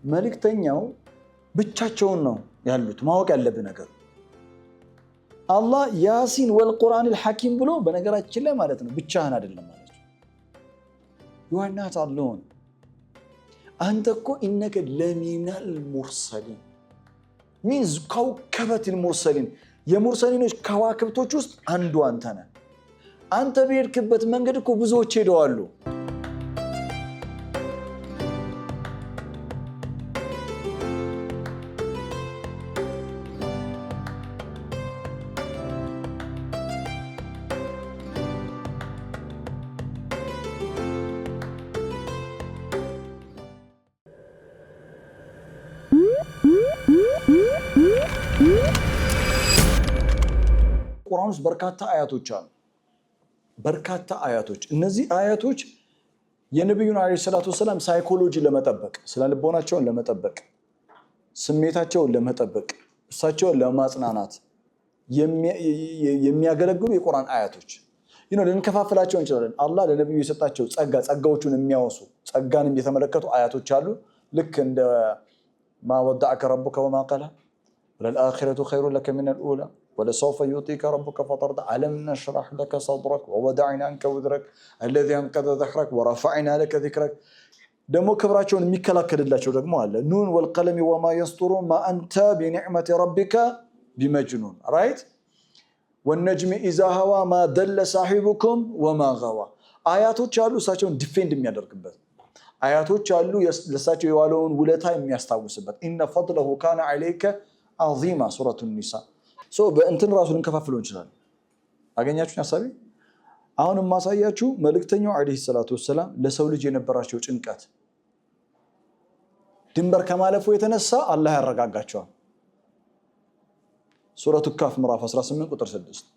መልእክተኛው ብቻቸውን ነው ያሉት። ማወቅ ያለብን ነገር አላህ ያሲን ወልቁርአን አልሐኪም ብሎ በነገራችን ላይ ማለት ነው ብቻህን አይደለም ማለት ነው። you are not alone አንተ እኮ ኢነከ ለሚነል ሙርሰሊን means ከውከበቱል ሙርሰሊን የሙርሰሊኖች ከዋክብቶች ውስጥ አንዱ አንተ ነህ። አንተ በሄድክበት መንገድ እኮ ብዙዎች ሄደዋል። ቁርአን ውስጥ በርካታ አያቶች አሉ። በርካታ አያቶች እነዚህ አያቶች የነብዩን አለይሂ ሰላቱ ወሰለም ሳይኮሎጂ ለመጠበቅ ስለ ልቦናቸውን ለመጠበቅ ስሜታቸውን ለመጠበቅ እሳቸውን ለማጽናናት የሚያገለግሉ የቁርአን አያቶች ልንከፋፍላቸው እንችላለን። አላህ ለነብዩ የሰጣቸው ጸጋዎቹን የሚያወሱ ጸጋንም የተመለከቱ አያቶች አሉ። ልክ እንደ ما ودعك ربك وما قلى وللآخرة خير لك من الأولى ولسوف يعطيك ربك فترضى ألم نشرح لك صدرك ووضعنا عنك وزرك الذي أنقض ظهرك ورفعنا لك ذكرك دمو كبراتشون የሚከላከልላቸው ደግሞ አለ ኑን والقلم وما يسطرون ما أنت بنعمة ربك بمجنون right والنجم إذا هوى ما دل صاحبكم وما غوى አያቶች አሉ እሳቸውን ዲፌንድ የሚያደርግበት አያቶች አሉ ለሳቸው የዋለውን ውለታ የሚያስታውስበት ኢነ ፈድለሁ ካነ ዐለይከ ዐዚማ ሱረቱ ኒሳ በእንትን ራሱን እንከፋፍለው እንችላለን። አገኛችሁኝ ሐሳቤ? አሁንም ማሳያችሁ መልእክተኛው ዐለይሂ ሰላቱ ወሰላም ለሰው ልጅ የነበራቸው ጭንቀት ድንበር ከማለፉ የተነሳ አላህ ያረጋጋቸዋል። ሱረቱ ካፍ ምዕራፍ 18 ቁጥር 6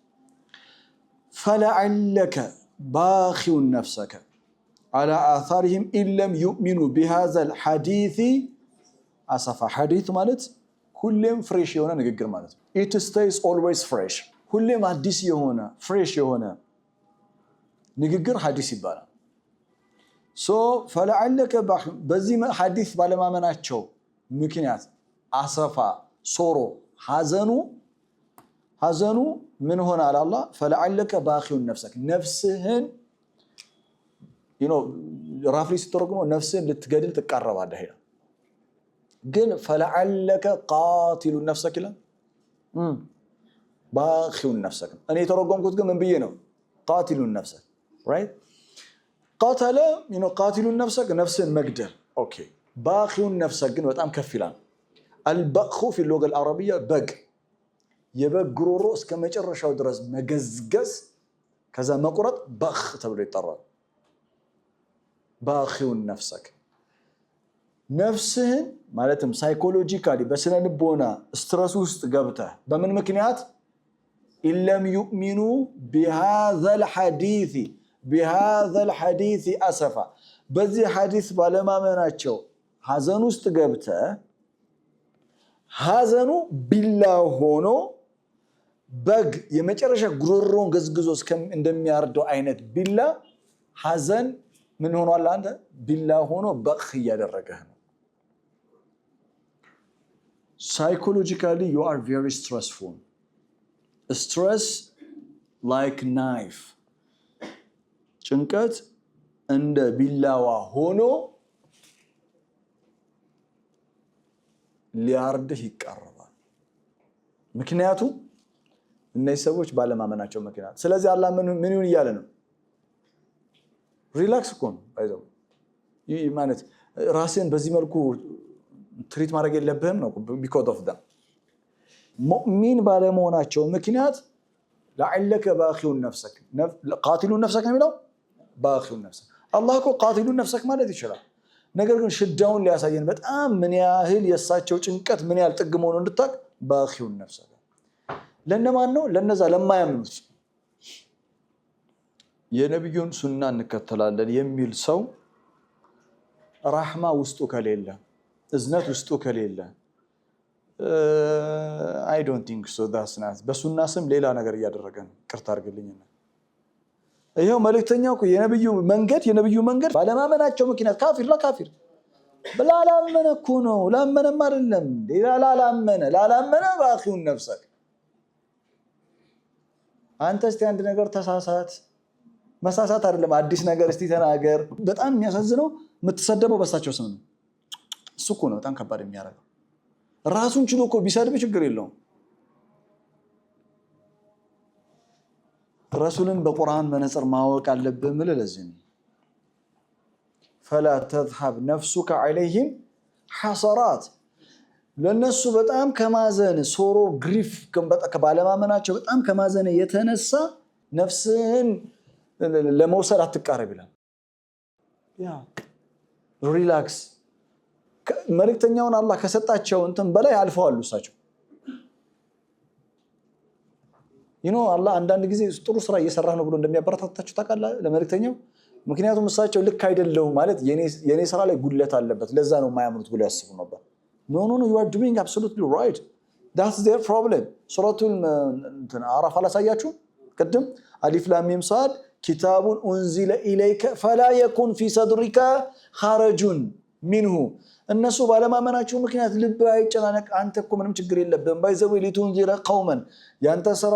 فلعلك باخع نفسك على آثارهم إن لم يؤمنوا بهذا الحديث أسفا حديث ማለት ሁሌም ፍሬሽ የሆነ ንግግር ማለት ነው። it stays always fresh ሁሌም አዲስ የሆነ ፍሬሽ የሆነ ንግግር ሐዲስ ይባላል። فلعلك باخع በዚህ ሐዲስ ባለማመናቸው ምክንያት አሰፋ ሶሮ ሐዘኑ ምን ሆነ አለ አላህ فلعلك باخع نفسك ነፍስህን ራፍሊ ስትተረጉመው ነፍስን ልትገድል ትቃረባለህ ይላል። ግን فلعلك قاتل نفسك ይላል باخع نفسك እኔ ተረጎምኩት ግን ምን ብዬ ነው قاتل نفسك right قاتل قاتل نفسك ነፍስን መግደል ኦኬ باخع نفسك ግን በጣም ከፍ ይላል። البخ في اللغة العربية በግ የበግ ጉሮሮ እስከ መጨረሻው ድረስ መገዝገዝ ከዛ መቁረጥ በኽ ተብሎ ይጠራል። باخع نفسك ነፍስህን ማለትም ሳይኮሎጂካሊ በስነ ልቦና ስትረስ ውስጥ ገብተህ በምን ምክንያት إن لم يؤمنوا بهذا الحديث أسفا በዚህ ሐዲስ ባለማመናቸው ሐዘን ውስጥ ገብተህ ሐዘኑ ቢላ ሆኖ በግ የመጨረሻ ጉሮሮን ገዝግዞ እንደሚያርደው አይነት ቢላ ሐዘን ምን ሆኗል? አንተ ቢላ ሆኖ በኽ ያደረገህ ነው። Psychologically you are very stressful. Stress like knife. ጭንቀት እንደ ቢላዋ ሆኖ ሊያርድህ ይቃረባል። ምክንያቱም እነዚህ ሰዎች ባለማመናቸው ምክንያት። ስለዚህ አላህ ምን ይሁን እያለ ነው? ሪላክስ እኮ ነው አይደው ማለት ራስን በዚህ መልኩ ትሪት ማድረግ የለብህም ነው because of them ሙእሚን ባለመሆናቸው ምክንያት لعلك باخع نفسك قاتل نفسك የሚለው باخع نفسك አላህ እኮ قاتل نفسك ማለት ይችላል። ነገር ግን ሽዳውን ሊያሳየን በጣም ምን ያህል የሳቸው ጭንቀት ምን ያህል ጥግ መሆኑን እንድታቅ باخع نفسك ለነማን ነው? ለነዛ ለማያምኑት የነብዩን ሱና እንከተላለን የሚል ሰው رحمة ውስጡ ከሌለ እዝነት ውስጡ ከሌለ I don't think so that's not በሱና ስም ሌላ ነገር እያደረገ ነው። ቅርታ አድርግልኝና ይሄው መልእክተኛው እኮ የነብዩ መንገድ ባለማመናቸው ምክንያት ካፊር ላላመነ እኮ ነው። ላመነም አይደለም ላላመነ ባኺውን ነፍሰክ። አንተ እስቲ አንድ ነገር ተሳሳት፣ መሳሳት አይደለም አዲስ ነገር እስቲ ተናገር። በጣም የሚያሳዝነው የምትሰደበው በሳቸው ስም ነው። እሱ እኮ ነው በጣም ከባድ የሚያደርገው። ራሱን ችሎ እኮ ቢሰድብ ችግር የለውም። ረሱልን በቁርአን መነጽር ማወቅ አለብህ ምል ለዚህ ነው። فلا تذهب نفسك عليهم حسرات ለነሱ በጣም ከማዘን ሶሮ ግሪፍ ከባለማመናቸው በጣም ከማዘን የተነሳ ነፍስን ለመውሰድ አትቃረብ ይላል። ያ ሪላክስ። መልእክተኛውን አላህ ከሰጣቸው እንትን በላይ አልፈዋል እሳቸው። አላህ አንዳንድ ጊዜ ጥሩ ስራ እየሰራ ነው ብሎ እንደሚያበረታታቸው ታውቃለህ ለመልእክተኛው። ምክንያቱም እሳቸው ልክ አይደለም ማለት የኔ ስራ ላይ ጉድለት አለበት ለዛ ነው የማያምኑት ብሎ ያስቡ ነበር። no you are doing absolutely right, that's their problem። ሱረቱል አዕራፍ አላሳያችሁ ቅድም አሊፍ ላም ሚም ሳድ ኪታቡን ኡንዚለ ኢለይከ ፈላ የኩን ፊ ሰድሪከ ሐረጁን ሚንሁ። እነሱ ባለማመናቸው ምክንያት ልብ አይጨናነቅ፣ አንተ እኮ ምንም ችግር የለብህም። ባይዘው ሊቱንዚረ ቀውመን ያንተ ስራ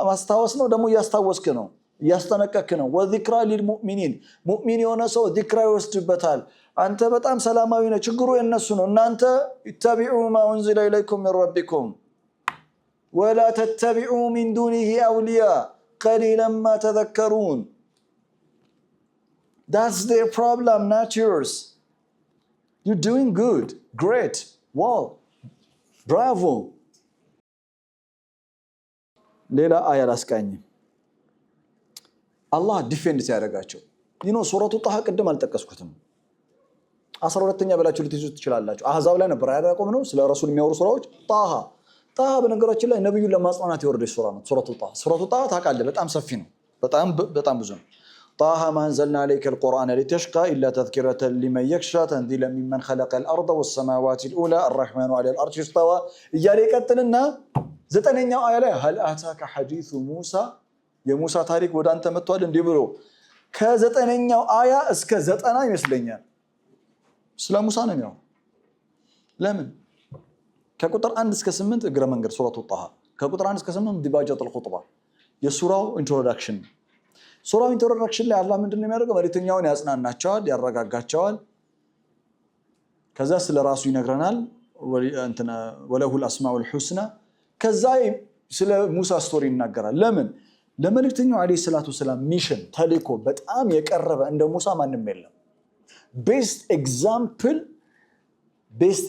ማስታወስ ነው፣ ደግሞ እያስታወስክ ነው እያስጠነቀክ ነው። ወዚክራ ሊልሙእሚኒን ሙእሚን የሆነ ሰው ዚክራ ይወስድበታል። አንተ በጣም ሰላማዊ ነህ፣ ችግሩ የነሱ ነው። እናንተ ኢተቢዑ ማ ኡንዚለ ኢለይኩም ሚን ረቢኩም ወላ ተተቢዑ ሚን ዱኒሂ አውሊያ ቀሊለን ማ ተዘከሩን። that's their problem, not yours. You're doing good, great, wow, bravo። ሌላ አያ ላስቃኝ። አላህ ዲፌንድ ሲያደርጋቸው ሱረቱ ጣሃ ቅድም አልጠቀስኩትም። 12ኛ በላችሁ ልትይዙት ትችላላችሁ። አህዛብ ላይ ነበር ያቆም ነው ስለ ረሱል የሚያወሩ ሱራዎች። ጣሃ በነገራችን ላይ ነብዩን ለማጽናናት የወረደች ሱራ ነው። ሱረቱ ጣሃ ታውቃለህ በጣም ሰፊ ነው፣ በጣም ብዙ ነው። ጣሃ ማ አንዘልና አለይከ አልቁርአነ ሊተሽቃ ኢላ ተዝኪረተን ሊመን የኽሻ ተንዚለን ሚመን ኸለቀል አርደ ወሰማዋቲል ኡላ አርረሕማኑ ዐለል አርሺ እስተዋ እያለ ይቀጥልና 9ኛው አያ ላይ ሀል አታከ ሐዲሱ ሙሳ የሙሳ ታሪክ ወደ አንተ መጥቷል እንዴ ብሎ ከ9ኛው አያ እስከ 90 ይመስለኛል ስለ ሙሳ ነው የሚያወራው። ለምን ከቁጥር 1 እስከ 8 እግረ መንገድ ሱረቱ ጣሃ ከቁጥር 1 እስከ 8 ዲባጃቱል ኹጥባ የሱራው ኢንትሮዳክሽን። ሱራው ኢንትሮዳክሽን ላይ አላህ ምንድነው የሚያደርገው? መልእክተኛውን ያጽናናቸዋል፣ ያረጋጋቸዋል። ከዛ ስለ ራሱ ይነግረናል። ወለሁል አስማኡል ሑስና። ከዛ ስለ ሙሳ ስቶሪ ይናገራል። ለምን ለመልእክተኛው አለይሂ ሰላቱ ሰላም ሚሽን ተልእኮ በጣም የቀረበ እንደ ሙሳ ማንም የለም። ቤስት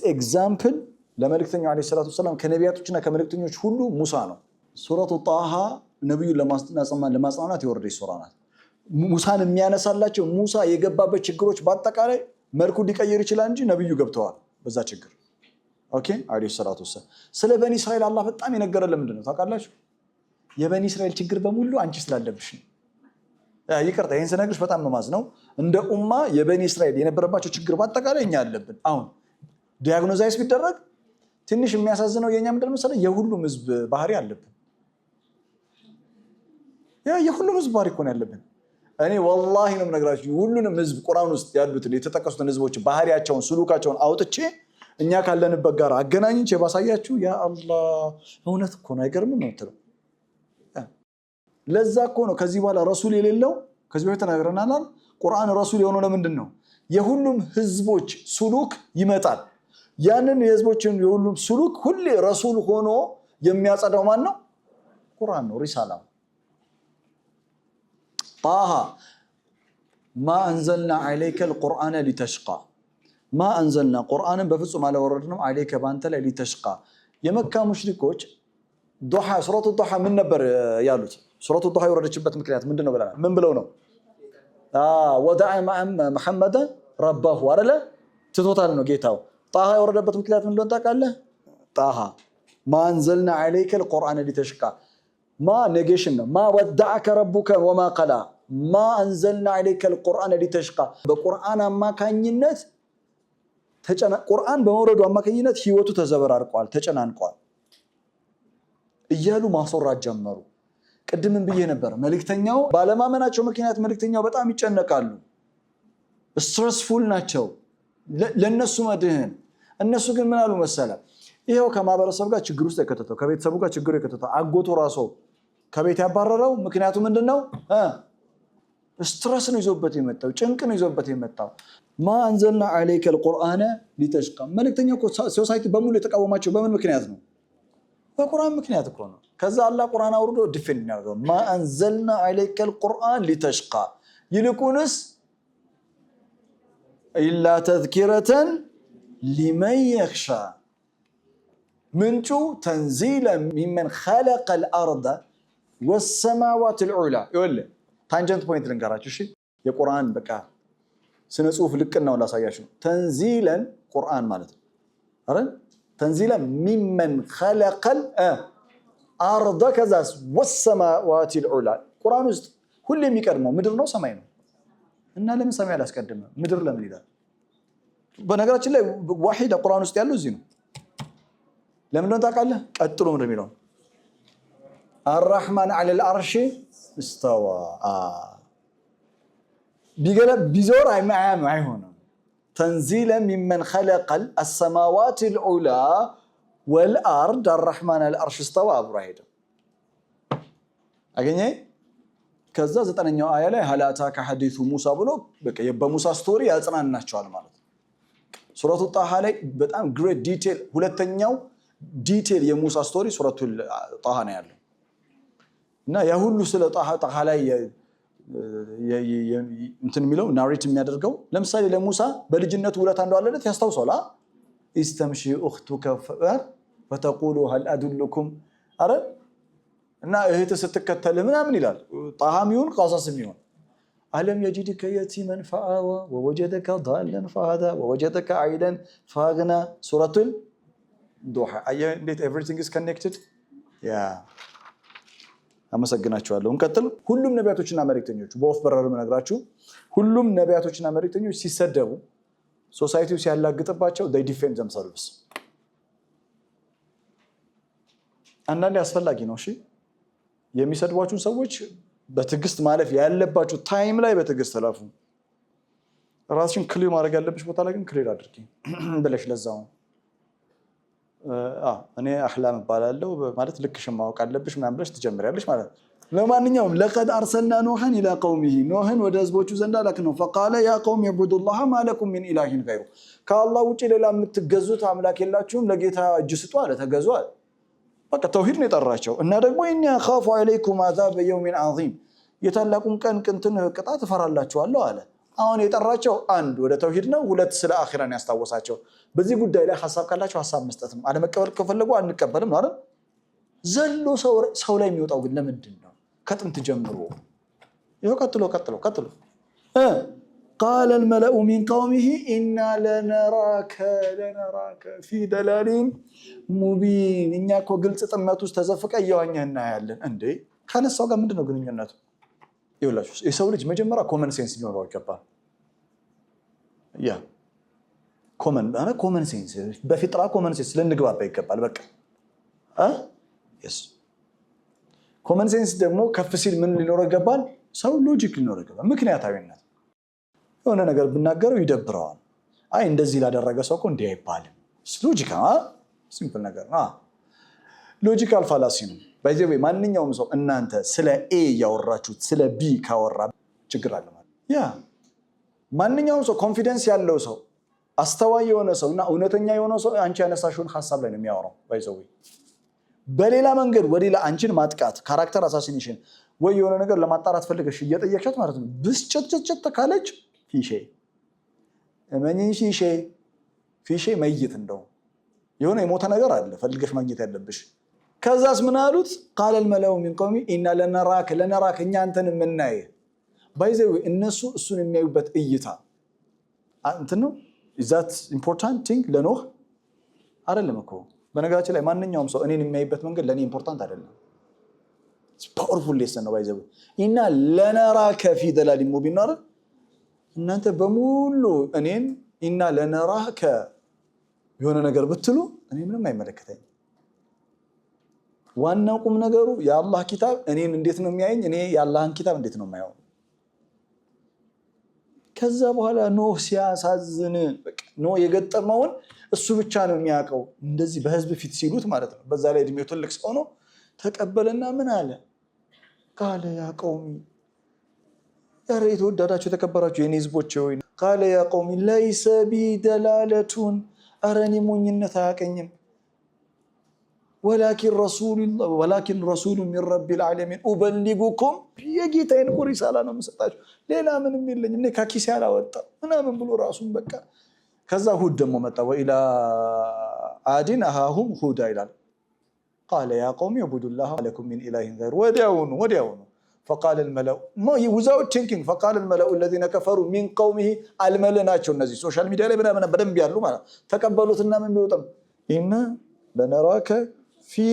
ኤግዛምፕል ለመልእክተኛው አለይሂ ሰላቱ ሰላም ከነቢያቶችና ከመልእክተኞች ሁሉ ሙሳ ነው። ሱረቱ ጣሃ ነብዩን ለማጽናናት የወረደች ሱራ ናት። ሙሳን የሚያነሳላቸው ሙሳ የገባበት ችግሮች በአጠቃላይ መልኩ ሊቀይር ይችላል እንጂ ነብዩ ገብተዋል በዛ ችግር። ኦኬ አለይሂ ሰላቱ ሰላም ስለ በኒ እስራኤል አላህ በጣም የነገረን ለምንድን ነው ታውቃላችሁ? የበኒ እስራኤል ችግር በሙሉ አንቺ ስላለብሽ ነው። ይቅርታ ይሄን ስነግርሽ በጣም መማዝ ነው። እንደ ኡማ የበኒ እስራኤል የነበረባቸው ችግር በአጠቃላይ እኛ አለብን። አሁን ዲያግኖዛይስ ቢደረግ ትንሽ የሚያሳዝነው የኛ ምንድን መሰለህ የሁሉም ህዝብ ባህሪ አለብን። የሁሉም ህዝብ ባህሪ እኮ ነው ያለብን። እኔ ወላሂ ነው የምነግራችሁ ሁሉንም ህዝብ ቁርአን ውስጥ ያሉትን የተጠቀሱትን ህዝቦች ባህሪያቸውን ስሉካቸውን አውጥቼ እኛ ካለንበት ጋር አገናኝቼ ባሳያችሁ ያ አላህ እውነት እኮ ነው አይገርምም ነው የምትለው። ለዛ እኮ ነው ከዚህ በኋላ ረሱል የሌለው ከዚህ በፊት ተናግረናል። ቁርአን ረሱል የሆነው ለምንድን ነው? የሁሉም ህዝቦች ሱሉክ ይመጣል። ያንን የህዝቦችን የሁሉም ሱሉክ ሁሌ ረሱል ሆኖ የሚያጸዳው ማን ነው? ቁርአን ነው፣ ሪሳላ። ጣሃ ማ አንዘልና ዐለይከ አልቁርአነ ሊተሽቃ ማ አንዘልና ቁርአንን በፍጹም አላወረድንም ዐለይከ ባንተ ላይ ሊተሽቃ። የመካ ሙሽሪኮች ዱሃ ሱረቱ ዱሃ ምን ነበር ያሉት? ሱረቱ ዱሃ የወረደችበት ምክንያት ምንድነው ብለናል። ምን ብለው ነው? ወደዐ መሐመደን ረባሁ አይደለ? ትቶታል ነው ጌታው። ጣሃ የወረደበት ምክንያት ምን እንደሆነ ታውቃለህ? ጣሃ ማ አንዘልና ዐለይከ አልቁርአነ ሊተሽቃ ማ ኔጌሽን ነው። ማ ወደዐከ ረቡከ ወማ ቀላ ማ አንዘልና ዐለይከ አልቁርአነ ሊተሽቃ በቁርአን አማካኝነት ቁርአን በመውረዱ አማካኝነት ህይወቱ ተዘበራርቋል፣ ተጨናንቋል እያሉ ማስወራት ጀመሩ። ቅድምን ብዬ ነበር መልእክተኛው ባለማመናቸው ምክንያት መልእክተኛው በጣም ይጨነቃሉ፣ ስትረስፉል ናቸው። ለነሱ መድህን እነሱ ግን ምን አሉ መሰለ ይሄው ከማህበረሰብ ጋር ችግር ውስጥ የከተተው ከቤተሰቡ ጋር ችግር የከተተው አጎቱ ራሱ ከቤት ያባረረው ምክንያቱ ምንድነው ስትረስ ነው ይዞበት የመጣው ጭንቅ ነው ይዞበት የመጣው ما انزلنا عليك القرآن لتشقى መልእክተኛው ሶሳይቲ በሙሉ የተቃወማቸው በምን ምክንያት ነው በቁርአን ምክንያት እኮ ነው ከዛ አላህ ቁርአን አውርዶ ዲፌንድ ያደርገው ما انزلنا عليك القرآن لتشقى ይልቁንስ إلا تذكرة لمن يخشى ምንጩ تنزيلا ممن خلق الأرض والسماوات العلى ይወለ ታንጀንት ፖይንት ልንገራችሁ እሺ የቁርአን በቃ ስነ ጽሁፍ ልቅናው ላሳያችሁ تنزيلا ቁርአን ማለት ነው አይደል تنزيلا ممن خلق الأرض كذا والسماوات العلى ቁርአን ውስጥ ሁሉ የሚቀድመው ምድር ነው ሰማይ ነው እና ለምን ሰማይ አላስቀድመ ምድር ለምን ይላል በነገራችን ላይ ዋሂድ ቁርአን ውስጥ ያለው እዚህ ነው ለምን ነው ታውቃለህ ቀጥሎ ምንድነው የሚለው الرحمن على العرش استوى بيزور አይሆንም تنزيلا ممن خلق السماوات العلى والارض الرحمن على العرش استوى ابراهيم አገኘ ከዛ 9ኛው አያ ላይ ሀላታ ከሐዲሱ ሙሳ ብሎ በቃ በሙሳ ስቶሪ ያጽናናቸዋል ማለት ነው ሱረቱ ጣሃ ላይ በጣም ግሬት ዲቴል ሁለተኛው ዲቴል የሙሳ ስቶሪ ሱረቱ ጣሃ ነው ያለው እና ያ ሁሉ ስለ ጣሃ ላይ እንትን የሚለው ናሬት የሚያደርገው ለምሳሌ ለሙሳ በልጅነቱ ሁለት አንዱ አለለት ያስታውሳል استمشي اختك فتقول هل ادلكم አረ እና እህት ስትከተል ምናምን ይላል ጣሃም ይሁን ቀሳስም ይሁን አለም يجدك يتيما فآوى ووجدك ضالا فهدى ووجدك عائلا فأغنى سورة الضحى እንዴት everything is connected አመሰግናችኋለሁ እንቀጥል ሁሉም ነቢያቶችና መልእክተኞች በወፍ በረር መነግራችሁ ሁሉም ነቢያቶችና መልእክተኞች ሲሰደቡ ሶሳይቲው ሲያላግጥባቸው they defend themselves አንዳንዴ አስፈላጊ ነው እሺ የሚሰድቧችሁን ሰዎች በትግስት ማለፍ ያለባችሁ ታይም ላይ በትግስት ተላፉ ራስሽን ክሊር ማድረግ ያለብሽ ቦታ ላይ ግን ክሊር አድርጊ ብለሽ ለዛው እኔ አህላም ባላለው ማለት ልክሽን ማወቅ አለብሽ ምናምን ብለሽ ትጀምሪያለሽ ማለት ለማንኛውም لقد ارسلنا نوحا الى قومه نوحን ወደ ህዝቦቹ ዘንድ አላክነው فقال يا قوم اعبدوا الله ما لكم من اله غيره ከአላህ ውጪ ሌላ የምትገዙት አምላክ የላችሁም ለጌታ እጅ ስጡ አለ ተገዙ አለ በቃ ተውሂድ ነው የጠራቸው እና ደግሞ እኛ خاف عليكم عذاب يوم عظيم የታላቁን ቀን ቅንትን ቅጣት እፈራላችኋለሁ አለ አሁን የጠራቸው አንድ ወደ ተውሂድ ነው ሁለት ስለ አኺራን ያስታወሳቸው በዚህ ጉዳይ ላይ ሐሳብ ካላችሁ ሐሳብ መስጠት ነው አለመቀበል ከፈለጉ አንቀበልም ነው አይደል ዘሎ ሰው ላይ የሚወጣው ግን ለምንድን ነው ከጥንት ጀምሮ ይሄው ቀጥሎ قال الملأ من قومه إنا لنراك في دلال مبين እኛ እኮ ግልጽ ጥመት ውስጥ ተዘፍቀ ያዋኛና ያለን እንዴ ከነሳው ጋር ምንድነው ግንኙነቱ ይውላችሁ የሰው ልጅ መጀመሪያ ኮመን ሴንስ ሊኖረው ይገባል ኮመን ሴንስ በፊጥራ ኮመን ሴንስ ልንግባባ ይገባል በቃ ኮመን ሴንስ ደግሞ ከፍ ሲል ምን ሊኖረው ይገባል ሰው ሎጂክ ሊኖረው ይገባል ምክንያታዊነት የሆነ ነገር ብናገረው ይደብረዋል አይ እንደዚህ ላደረገ ሰው እኮ እንዲህ አይባልም ሎጂካል ሲምፕል ነገር ነው ሎጂካል ፋላሲ ነው ባይዘው ማንኛውም ሰው እናንተ ስለ ኤ ያወራችሁት ስለ ቢ ካወራ ችግር አለ ማለት ማንኛውም ሰው ኮንፊደንስ ያለው ሰው አስተዋይ የሆነ ሰውና እውነተኛ የሆነ ሰው አንቺ ያነሳሽውን ሐሳብ ላይ ነው የሚያወራው ባይዘው በሌላ መንገድ ወዲላ አንቺን ማጥቃት ካራክተር አሳሲኔሽን ወይ የሆነ ነገር ለማጣራት ፈልገሽ እየጠየቅሻት ማለት ነው ብስጭጭጭ ካለች ፊሼ መይት እንደው የሆነ የሞተ ነገር አለ ፈልገሽ ማግኘት ያለብሽ ከዛስ ምን አሉት قال الملأ من قومي إنا لنراك እኛ አንተን ምናየ ባይዘው እነሱ እሱን የሚያዩበት እይታ እንትን ነው is that important thing ለኖህ አይደለም እኮ በነገራችን ላይ ማንኛውም ሰው እኔን የሚያይበት መንገድ ለኔ ኢምፖርታንት አይደለም it's powerful lesson ነው ባይዘው ኢና ለነራከ في دلال مبين ነው እናንተ በሙሉ እኔን ኢና ለነራከ የሆነ ነገር ብትሉ እኔ ምንም አይመለከተኝ ዋናው ቁም ነገሩ የአላህ ኪታብ እኔን እንዴት ነው የሚያየኝ እኔ የአላህን ኪታብ እንዴት ነው የማየው ከዛ በኋላ ኖህ ሲያሳዝን በቃ ኖህ የገጠመውን እሱ ብቻ ነው የሚያውቀው እንደዚህ በህዝብ ፊት ሲሉት ማለት ነው በዛ ላይ እድሜው ትልቅ ሰው ነው ተቀበለና ምን አለ ቃለ ያ ቀውሚ ያ የተወደዳችሁ የተከበራችሁ የኔ ህዝቦች ሆይ ቃለ ያ ቀውሚ ለይሰ ቢ ደላለቱን አረኒ ሞኝነት አያቀኝም ወላኪን ረሱሉ ሚን ረቢል ዓለሚን ኡበሊጉኩም የጌታዬን ሪሳላ ነው የምሰጣችሁ ሌላ ምንም የለኝም እኔ ከኪሴ አላወጣም ምናምን ብሎ ራሱን በቃ ከዛ ሁድ ደግሞ መጣ ወኢላ አዲን አሃሁም ሁዳ ይላል ቃለ ያ ቀውሚ ዕቡዱላህ ለኩም ሚን ኢላሂን ገይሩ ወዲያውኑ فقال الملأ without thinking فقال الملأ الذين كفروا من قومه الملأናቸው እነዚህ ሶሻል ሚዲያ ላይ ምናምን በደንብ ያሉ ማለት ተቀበሉትና ምን ቢወጣም ኢና ለነራከ ፊ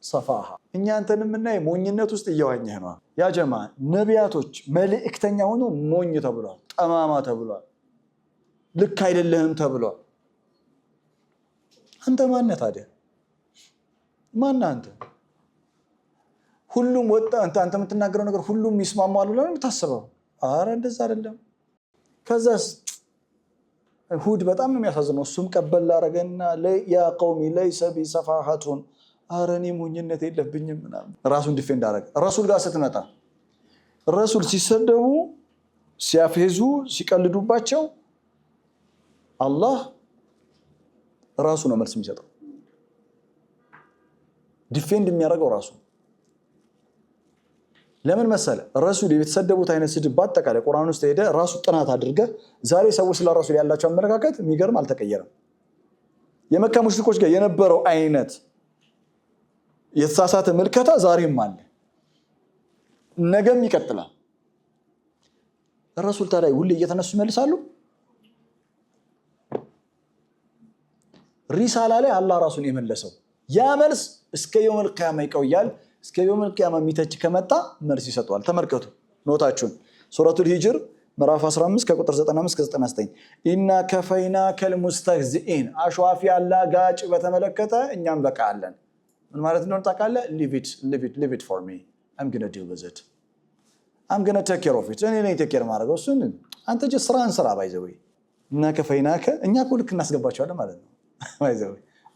ሰፋሃ እኛ አንተንም እና ሞኝነት ውስጥ እየዋኘህ ነው ያ ጀማ ነቢያቶች መልእክተኛ ሆኖ ሞኝ ተብሏል ጠማማ ተብሏል ልክ አይደለህም ተብሏል አንተ ማን ነህ ታዲያ ማን አንተ ሁሉም ወጣ አንተ የምትናገረው ነገር ሁሉም ይስማማሉ ለምን የምታስበው አረ እንደዛ አይደለም ከዛስ ሁድ በጣም ነው የሚያሳዝነው እሱም ቀበል አረገና ያ ቀውሚ ለይሰ ቢ ሰፋሃቱን አረኒ ሞኝነት የለብኝም ምናምን ራሱን ዲፌንድ አረገ ረሱል ጋር ስትመጣ ረሱል ሲሰደቡ ሲያፈዙ ሲቀልዱባቸው አላህ ራሱ ነው መልስ የሚሰጠው ዲፌንድ የሚያደርገው ራሱ ለምን መሰለ ረሱል የተሰደቡት አይነት ስድብ በአጠቃላይ ቁርአን ውስጥ ሄደ ራሱ ጥናት አድርገ ዛሬ ሰዎች ስለ ረሱል ያላቸው አመለካከት የሚገርም አልተቀየረም የመካ ሙሽሪኮች ጋር የነበረው አይነት የተሳሳተ መልከታ ዛሬም አለ ነገም ይቀጥላል ረሱል ታዲያ ሁሌ እየተነሱ ይመልሳሉ ሪሳላ ላይ አላህ ራሱን የመለሰው ያ መልስ እስከ የውመል ቂያማ ይቆያል እስከ የውመል ቂያማ የሚተች ከመጣ መልስ ይሰጣል ተመልከቱ ኖታችሁን ሱረቱል ሂጅር ምዕራፍ 15 ከቁጥር 95 እስከ 99 ኢና ከፈይናከል ሙስተህዚኢን አሽዋፊ አላጋጭ በተመለከተ እኛም በቃለን ምን ማለት ነው ታውቃለህ leave it for me I'm going to deal with it I'm going to take care of it እኔ ነኝ ቴክ ኬር ማድረገው እሱን አንተ ጀ ስራ ባይዘው እና ከፈይናከ እኛ እኮ ልክ እናስገባቸዋለን ማለት ነው ባይዘው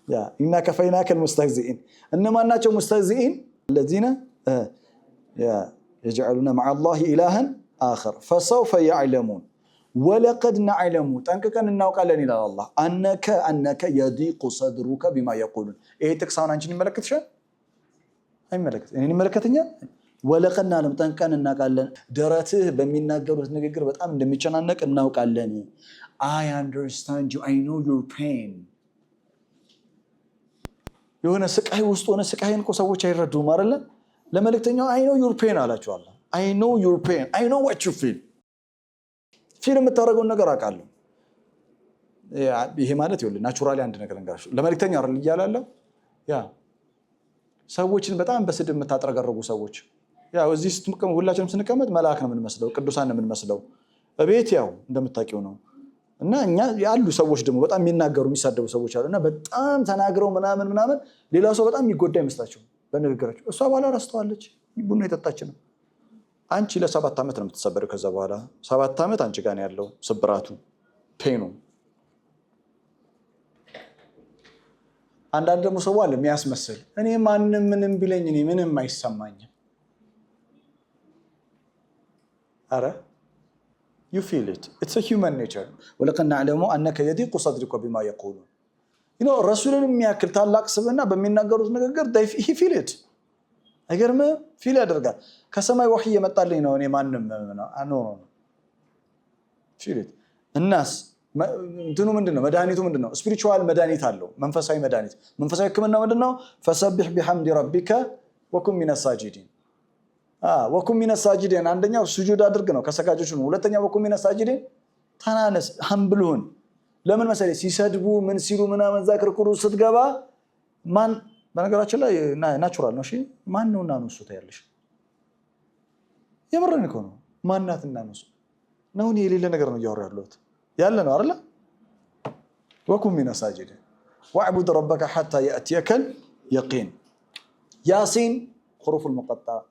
ያ ኢና ከፈይናከል ሙስተህዚኢን እነማን ናቸው ሙስተህዚኢን الذين يجعلون مع الله إلها آخر فسوف يعلمون ولقد نعلم تنككن እናውቃለን ይላል አላህ أنك يضيق صدرك بما يقولون ይሄ ተክሳውን አንቺን ይመለከትሻል አይመለከት እኔን ይመለከተኛል ወለቀድ نعلم ተንከን እናውቃለን ደረትህ በሚናገሩት ንግግር በጣም እንደሚጨናነቅ እናውቃለን I understand you I know your pain የሆነ ስቃይ ውስጥ ሆነ ስቃይን እኮ ሰዎች አይረዱም አይደል ለመልእክተኛው I know your pain አላችሁ አላህ I know your pain I know what you feel የምታረገው ነገር አውቃለሁ ይሄ ማለት ይኸውልህ ናቹራሊ አንድ ነገር እንጋርሽ ለመልእክተኛው አይደል ይያላል ያ ሰዎችን በጣም በስድብ የምታጥረገረጉ ሰዎች ያው እዚህ ስትመቀም ሁላችንም ስንቀመጥ መልአክ ነው የምንመስለው ቅዱሳን ነው የምንመስለው በቤት ያው እንደምታውቂው ነው እና እኛ ያሉ ሰዎች ደግሞ በጣም የሚናገሩ የሚሳደቡ ሰዎች አሉና በጣም ተናግረው ምናምን ሌላ ሰው በጣም የሚጎዳ ይመስላቸው በንግግራቸው እሷ በኋላ ረስተዋለች ቡና የጠጣች ነው አንቺ ለ7 ዓመት ነው የምትሰበረው ከዛ በኋላ 7 ዓመት አንቺ ጋር ነው ያለው ስብራቱ ፔኑ አንዳንድ ደግሞ ሰው አለ የሚያስመስል እኔ ማንንም ምንም ቢለኝ እኔ ምንም አይሰማኝም አረ you feel it it's a human nature ولكن نعلم انك يضيق صدرك بما يقولون ረሱልን የሚያክል ታላቅ ስብዕና በሚናገሩት ንግግር he feel it አይገርም ፊል ያደርጋል ከሰማይ ወህይ የመጣልኝ ነው እኔ ማንንም ነው feel it الناس እንትኑ ምንድነው መድኃኒቱ ምንድነው ስፒሪቹዋል መድኃኒት አለው መንፈሳዊ መድኃኒት መንፈሳዊ ህክምና ምንድነው فسبح بحمد ربك وكن من الساجدين ወኩም ሚነ ሳጂዲን አንደኛው ስጁድ አድርግ ነው ከሰጋጆች ነው ሁለተኛው ወኩም ሚነ ሳጂዲን ተናነስ ሐምብሉን ለምን መሰለኝ ሲሰድቡ ምን ሲሉ ምናምን ዛክርኩሩ ስትገባ ማን በነገራችን ላይ ናቹራል ነው እሺ ማን ነውና ነው እሱ ታያለሽ የምረን እኮ ነው ማንናትና ነው ነው እኔ የሌለ ነገር ነው ያወራ ያለሁት ያለ ነው አይደል ወኩም ሚነ ሳጂዲን واعبد ربك حتى ياتيك اليقين ياسين حروف المقطعه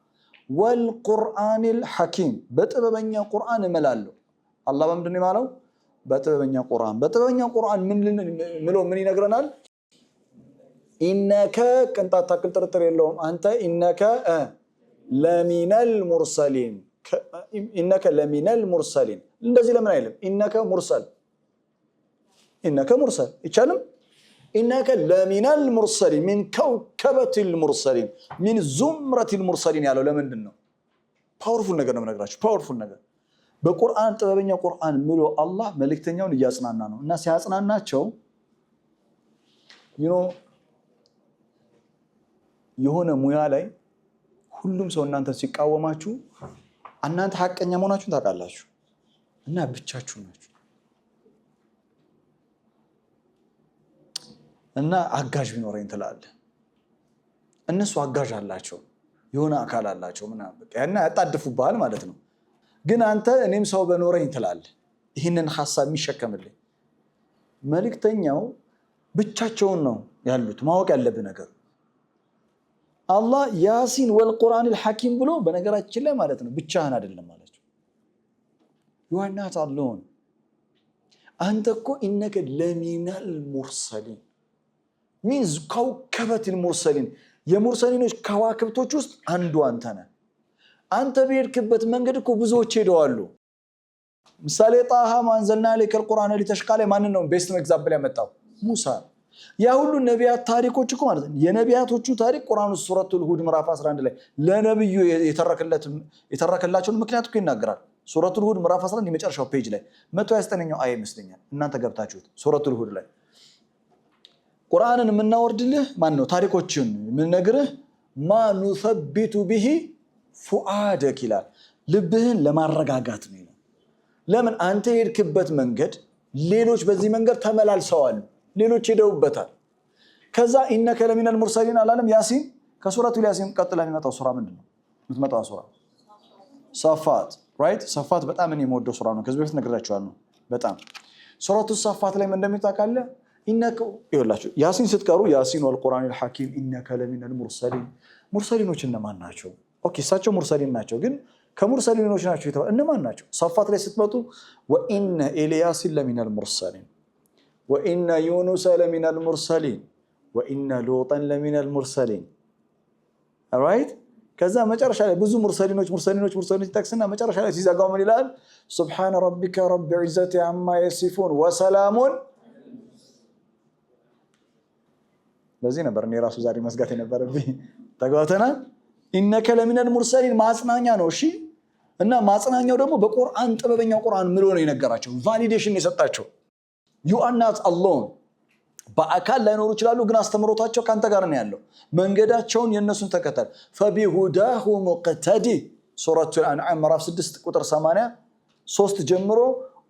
والقرآن الحكيم بتببنيا قرآن ملالو አላህ በምንድን ነው በጥበበኛ ቁርአን ምን ይነግረናል? ኢነከ ቅንጣት ታክል ጥርጥር የለውም አንተ ኢነከ ለሚነል ሙርሰሊን እንደዚህ ለምን አይልም? ኢነከ ሙርሰል ይቻልም። ኢነከ ለሚነል ሙርሰሊን ሚን ከውከበቲል ሙርሰሊን ሚን ዙምረቲል ሙርሰሊን ያለው ለምንድን ነው? ፓወርፉል ነገር ነው የምነግራችሁ። ፓወርፉል ነገር በቁርአን ጥበበኛ ቁርአን ምሎ አላህ መልእክተኛውን እያጽናና ነው። እና ሲያጽናናቸው የሆነ ሙያ ላይ ሁሉም ሰው እናንተ ሲቃወማችሁ እናንተ ሐቀኛ መሆናችሁን ታውቃላችሁ እና ብቻችሁ ናችሁ እና አጋዥ ቢኖረኝ ትላለህ። እነሱ አጋዥ አላቸው፣ የሆነ አካል አላቸው ምናምን በቃ ያና ያጣድፉብሃል ማለት ነው። ግን አንተ እኔም ሰው በኖረኝ ትላለህ፣ ይህንን ሐሳብ የሚሸከምልኝ። መልእክተኛው ብቻቸውን ነው ያሉት። ማወቅ ያለብህ ነገር አላህ ያሲን ወልቁርአን አልሐኪም ብሎ በነገራችን ላይ ማለት ነው ብቻህን አይደለም ማለት ነው። you are not alone አንተ እኮ ኢነከ ለሚነል ሙርሰሊን ሚንዝ ከውከበቲል ሙርሰሊን የሙርሰሊኖች ከዋክብቶች ውስጥ አንዱ አንተ ነህ። አንተ በሄድክበት መንገድ እኮ ብዙዎች ሄደዋሉ። ምሳሌ ጣሃ ማንዘልና ለከል ቁርአን ሊተሽቃ ላይ ማንን ነው ቤስት ኤግዛምፕል ያመጣው? ሙሳ። ያ ሁሉ ነቢያት ታሪኮች እኮ ማለት ነው የነቢያቶቹ ታሪክ ቁርአን ውስጥ ሱረቱል ሁድ ምዕራፍ 11 ላይ ለነብዩ የተረከላቸውን ምክንያት እኮ ይናገራል። ሱረቱል ሁድ ምዕራፍ 11 የመጨረሻው ፔጅ ላይ 129ኛው አያ ይመስለኛል እናንተ ገብታችሁት ሱረቱል ሁድ ላይ ቁርአንን የምናወርድልህ ማን ነው? ታሪኮችን የምንነግርህ ማ ኑሰቢቱ ቢሂ ፉአደክ ይላል። ልብህን ለማረጋጋት ነው ይላል። ለምን አንተ የሄድክበት መንገድ ሌሎች በዚህ መንገድ ተመላልሰዋል፣ ሌሎች ሄደውበታል። ከዛ ኢነከ ለሚነል ሙርሰሊን አላለም? ያሲን ከሱረቱ ያሲን ቀጥላ የሚመጣው ሱራ ምንድነው? የምትመጣው ሱራ ሰፋት ራይት። ሰፋት በጣም እኔ የምወደው ሱራ ነው። ከዚህ በፊት ነግራችኋለሁ። በጣም ሱረቱ ሰፋት ላይ ምን እንደሚታካለ ኢነከ ይወላችሁ ያሲን ስትቀሩ ያሲን ወልቁርአኒል ሐኪም ኢነከ ለሚነል ሙርሰሊን። ሙርሰሊኖች እነማን ናቸው? ኦኬ እሳቸው ሙርሰሊን ናቸው፣ ግን ከሙርሰሊኖች ናቸው የተባለ እነማን ናቸው? ሰፋት ላይ ስትመጡ ወኢነ ኤልያሲን ለሚነል ሙርሰሊን ወኢነ ዩኑስ ለሚነል ሙርሰሊን ወኢነ ሉጠን ለሚነል ሙርሰሊን ራይት። ከዛ መጨረሻ ላይ ብዙ ሙርሰሊኖች ይጠቅስና መጨረሻ ላይ ሲዘጋው ምን ይላል? ሱብሃነ ረቢከ ረቢል ዒዘቲ ዐማ የሲፉን ወሰላሙን። ለዚህ ነበር እኔ ራሱ ዛሬ መስጋት የነበረብኝ። ተግባብተናል። ኢነከ ለሚነል ሙርሰሊን ማጽናኛ ነው። እሺ እና ማጽናኛው ደግሞ በቁርአን ጥበበኛው ቁርአን ምሎ ነው የነገራቸው፣ ቫሊዴሽን የሰጣቸው። you are not alone በአካል ላይኖሩ ይችላሉ፣ ግን አስተምሮታቸው ካንተ ጋር ነው ያለው። መንገዳቸውን የነሱን ተከተል። ፈቢሁዳሁ ሙቅተዲ ሱረቱል አንዓም ምዕራፍ 6 ቁጥር 83 ጀምሮ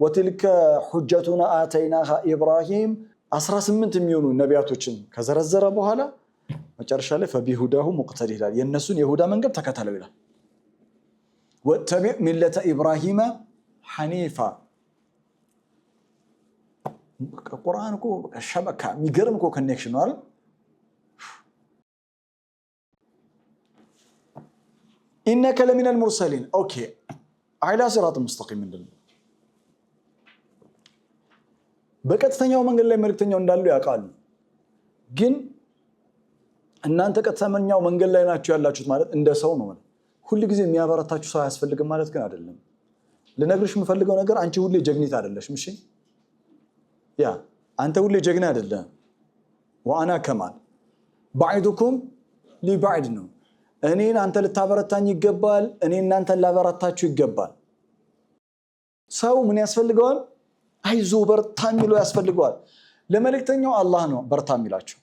ወትልከ ሁጀቱና አተይናሃ ኢብራሂም 18 የሚሆኑ ነቢያቶችን ከዘረዘረ በኋላ መጨረሻ ላይ ፈቢሁዳሁ ሙቅተዲ ይላል። የነሱን የሁዳ መንገድ ተከተለው ይላል። ወተቢዕ ሚለተ ኢብራሂም ሐኒፋ። ቁርአን እኮ ሸበካ የሚገርም እኮ ኮኔክሽን ነው አይደል? ኢነከ ለሚነል ሙርሰሊን ኦኬ ዐላ ሲራጥ ሙስተቂም ምንድነው? በቀጥተኛው መንገድ ላይ መልእክተኛው እንዳሉ ያውቃሉ። ግን እናንተ ቀጥተኛው መንገድ ላይ ናችሁ ያላችሁት ማለት እንደ ሰው ነው ማለት ሁሉ ጊዜ የሚያበረታችሁ ሰው አያስፈልግም ማለት ግን አይደለም። ልነግርሽ የምፈልገው ነገር አንቺ ሁሌ ጀግኒት አይደለሽም። እሺ ያ አንተ ሁሌ ጀግና አይደለም። ወአና ከማል ባዕዱኩም ሊባዕድ ነው። እኔን አንተ ልታበረታኝ ይገባል፣ እኔ እናንተን ላበረታችሁ ይገባል። ሰው ምን ያስፈልገዋል? አይዞ በርታ የሚለው ያስፈልገዋል። ለመልእክተኛው አላህ ነው በርታ የሚላቸው።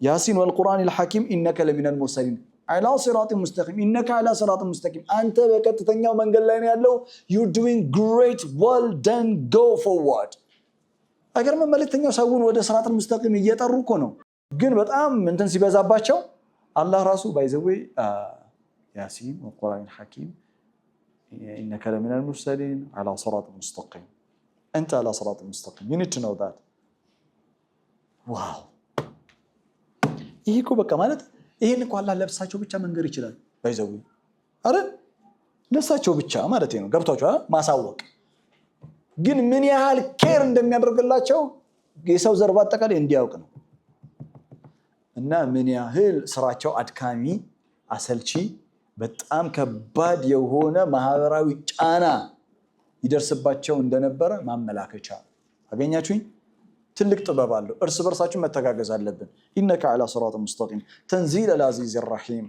ያሲን ወልቁርአኒል ሐኪም ኢነከ ለሚነል ሙርሰሊን ዐላ ሲራጢን ሙስተቂም ኢነከ ዐላ ሲራጢን ሙስተቂም። አንተ በቀጥተኛው መንገድ ላይ ነው ያለው። you're doing great, well done, go forward። አገር መልእክተኛው ሰውን ወደ ሲራጢል ሙስተቂም እየጠሩ እኮ ነው። ግን በጣም እንትን ሲበዛባቸው አላህ ራሱ ባይዘዌ ያሲን ወልቁርአኒል ሐኪም ኢነከ ለሚነል ሙርሰሊን ዐላ ሲራጢን ሙስተቂም انت على صراط مستقيم. you need to know that. ዋው ይሄ እኮ በቃ ማለት ይሄን እኮ አላህ ለብሳቸው ብቻ መንገር ይችላል። ባይዘው አረ ለብሳቸው ብቻ ማለት ነው። ገብታችሁ ማሳወቅ ግን ምን ያህል ኬር እንደሚያደርግላቸው የሰው ዘር በአጠቃላይ እንዲያውቅ ነው። እና ምን ያህል ስራቸው አድካሚ፣ አሰልቺ፣ በጣም ከባድ የሆነ ማህበራዊ ጫና ይደርስባቸው እንደነበረ ማመላከቻ። አገኛችሁኝ? ትልቅ ጥበብ አለው። እርስ በርሳችን መተጋገዝ አለብን። ኢነከ ዐላ ሲራጢን ሙስተቂም ተንዚለል አዚዚር ረሒም